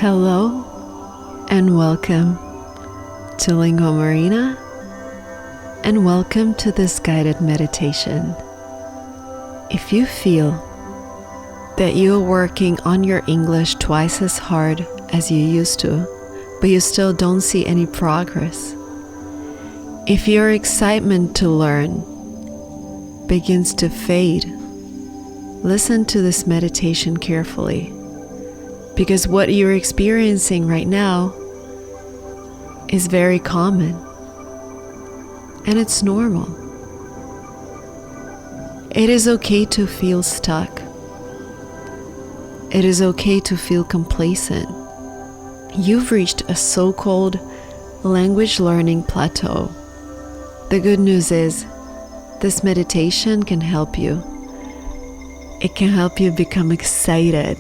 Hello and welcome to linguamarina, and welcome to this guided meditation. If you feel that you're working on your English twice as hard as you used to, but you still don't see any progress, if your excitement to learn begins to fade, listen to this meditation carefully, because what you're experiencing right now is very common and it's normal. It is okay to feel stuck. It is okay to feel complacent. You've reached a so-called language learning plateau. The good news is, this meditation can help you. It can help you become excited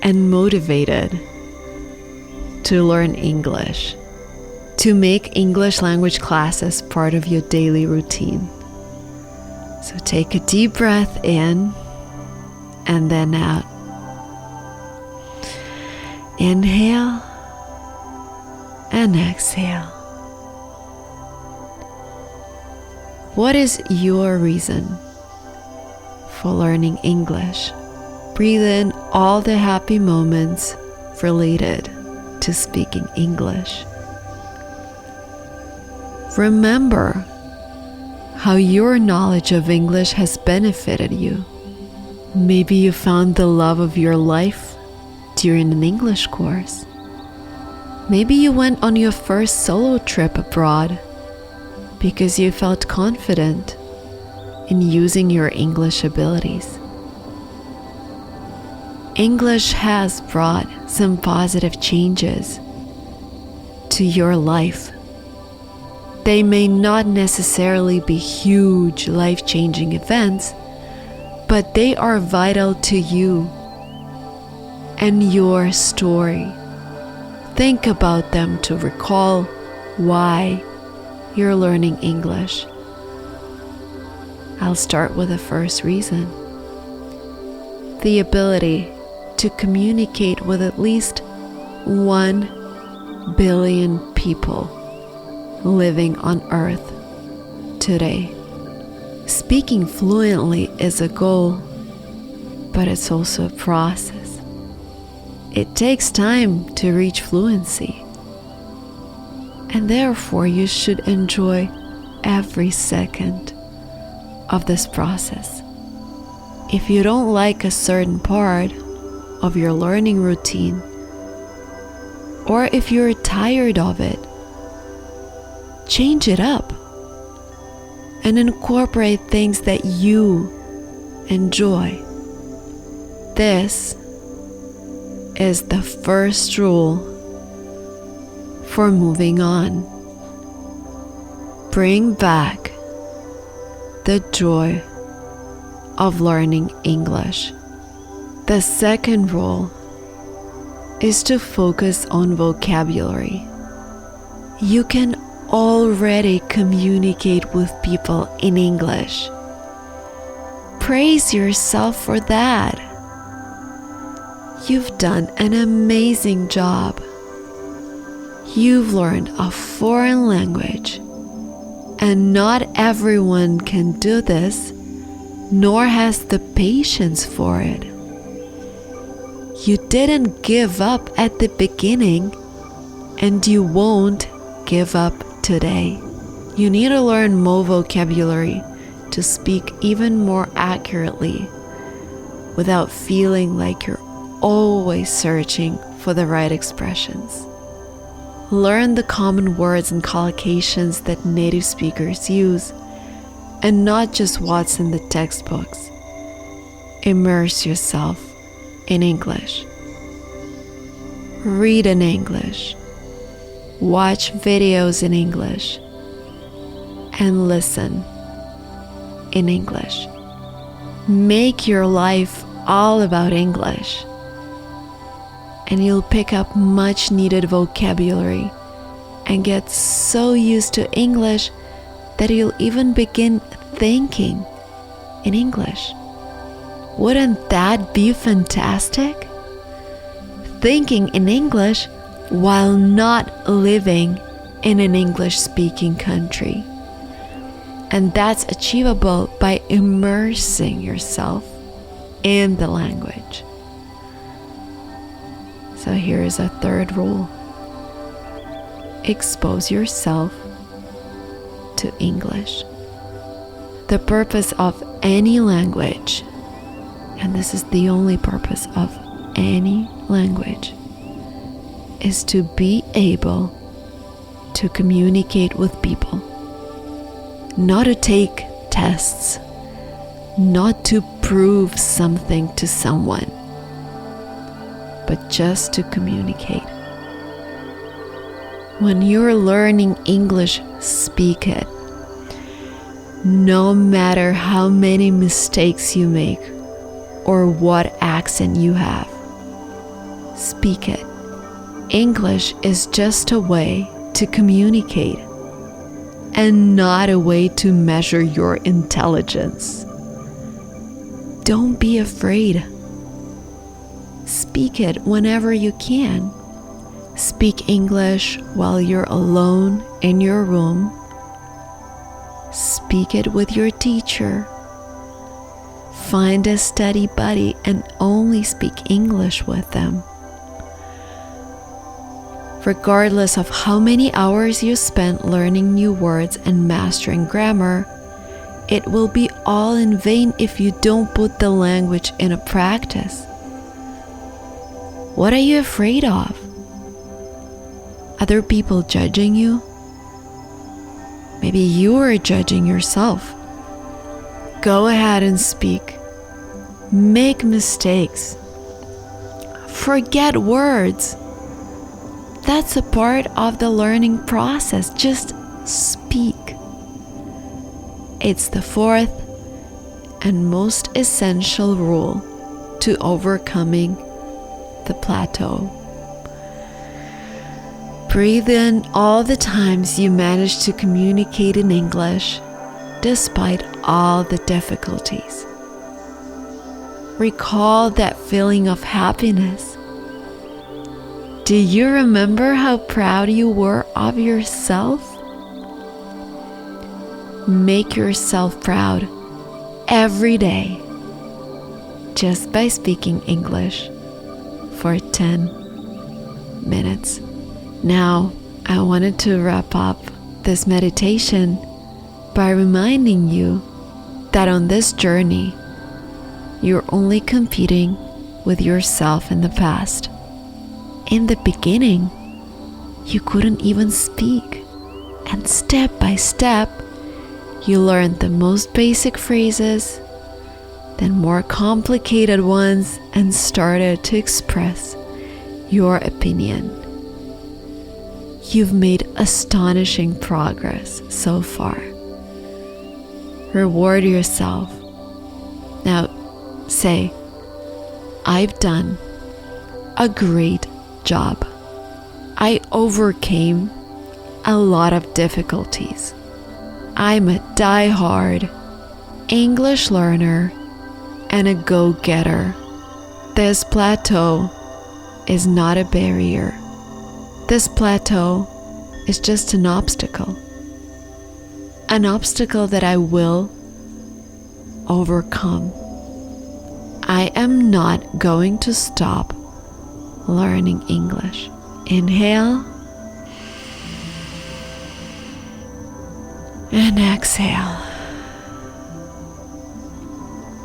and motivated to learn English, to make English language classes part of your daily routine. So take a deep breath in and then out. Inhale and exhale. What is your reason for learning English? Breathe in all the happy moments related to speaking English. Remember how your knowledge of English has benefited you. Maybe you found the love of your life during an English course. Maybe you went on your first solo trip abroad because you felt confident in using your English abilities. English has brought some positive changes to your life. They may not necessarily be huge life-changing events, but they are vital to you and your story. Think about them to recall why you're learning English. I'll start with the first reason. The ability to communicate with at least 1 billion people living on Earth today. Speaking fluently is a goal, but it's also a process. It takes time to reach fluency, and therefore you should enjoy every second of this process. If you don't like a certain part of your learning routine, or if you're tired of it, change it up and incorporate things that you enjoy. This is the first rule for moving on. Bring back the joy of learning English. The second rule is to focus on vocabulary. You can already communicate with people in English. Praise yourself for that. You've done an amazing job. You've learned a foreign language, and not everyone can do this, nor has the patience for it. You didn't give up at the beginning, and you won't give up today. You need to learn more vocabulary to speak even more accurately without feeling like you're always searching for the right expressions. Learn the common words and collocations that native speakers use, and not just what's in the textbooks. Immerse yourself in English. Read in English. Watch videos in English. And listen in English. Make your life all about English, and you'll pick up much needed vocabulary and get so used to English that you'll even begin thinking in English. Wouldn't that be fantastic? thinking in English while not living in an English-speaking country. And that's achievable by immersing yourself in the language. So here is a third rule. Expose yourself to English. The purpose of any language, and this is the only purpose of any language, is to be able to communicate with people. Not to take tests, not to prove something to someone, but just to communicate. When you're learning English, speak it. No matter how many mistakes you make or what accent you have, speak it. English is just a way to communicate and not a way to measure your intelligence. Don't be afraid. Speak it whenever you can. Speak English while you're alone in your room. Speak it with your teacher. Find a study buddy and only speak English with them. Regardless of how many hours you spent learning new words and mastering grammar, it will be all in vain if you don't put the language into practice. What are you afraid of? Other people judging you? Maybe you are judging yourself. Go ahead and speak. Make mistakes. Forget words. That's a part of the learning process. Just speak. It's the fourth and most essential rule to overcoming the plateau. Breathe in all the times you managed to communicate in English despite all the difficulties. Recall that feeling of happiness. Do you remember how proud you were of yourself? Make yourself proud every day just by speaking English for 10 minutes. Now, I wanted to wrap up this meditation by reminding you that on this journey, you're only competing with yourself in the past. In the beginning, you couldn't even speak, and step by step, you learned the most basic phrases, then more complicated ones, and started to express your opinion. You've made astonishing progress so far. Reward yourself. Now say, I've done a great job. I overcame a lot of difficulties. I'm a die-hard English learner and a go-getter. This plateau is not a barrier. This plateau is just an obstacle that I will overcome. I am not going to stop learning English. Inhale and exhale.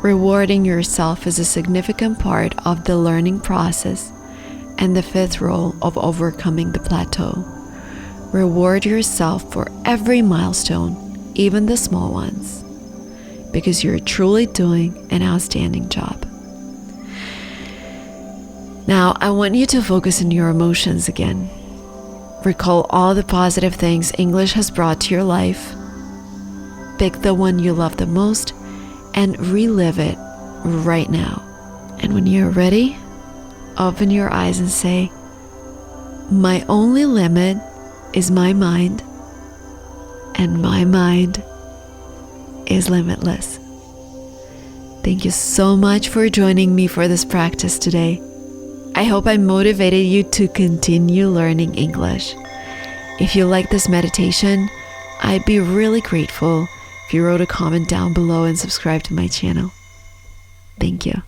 Rewarding yourself is a significant part of the learning process and the fifth rule of overcoming the plateau. Reward yourself for every milestone, even the small ones, because you're truly doing an outstanding job. Now, I want you to focus on your emotions again. Recall all the positive things English has brought to your life. Pick the one you love the most and relive it right now. And when you're ready, open your eyes and say, my only limit is my mind, and my mind is limitless. Thank you so much for joining me for this practice today. I hope I motivated you to continue learning English. If you like this meditation, I'd be really grateful if you wrote a comment down below and subscribe to my channel. Thank you.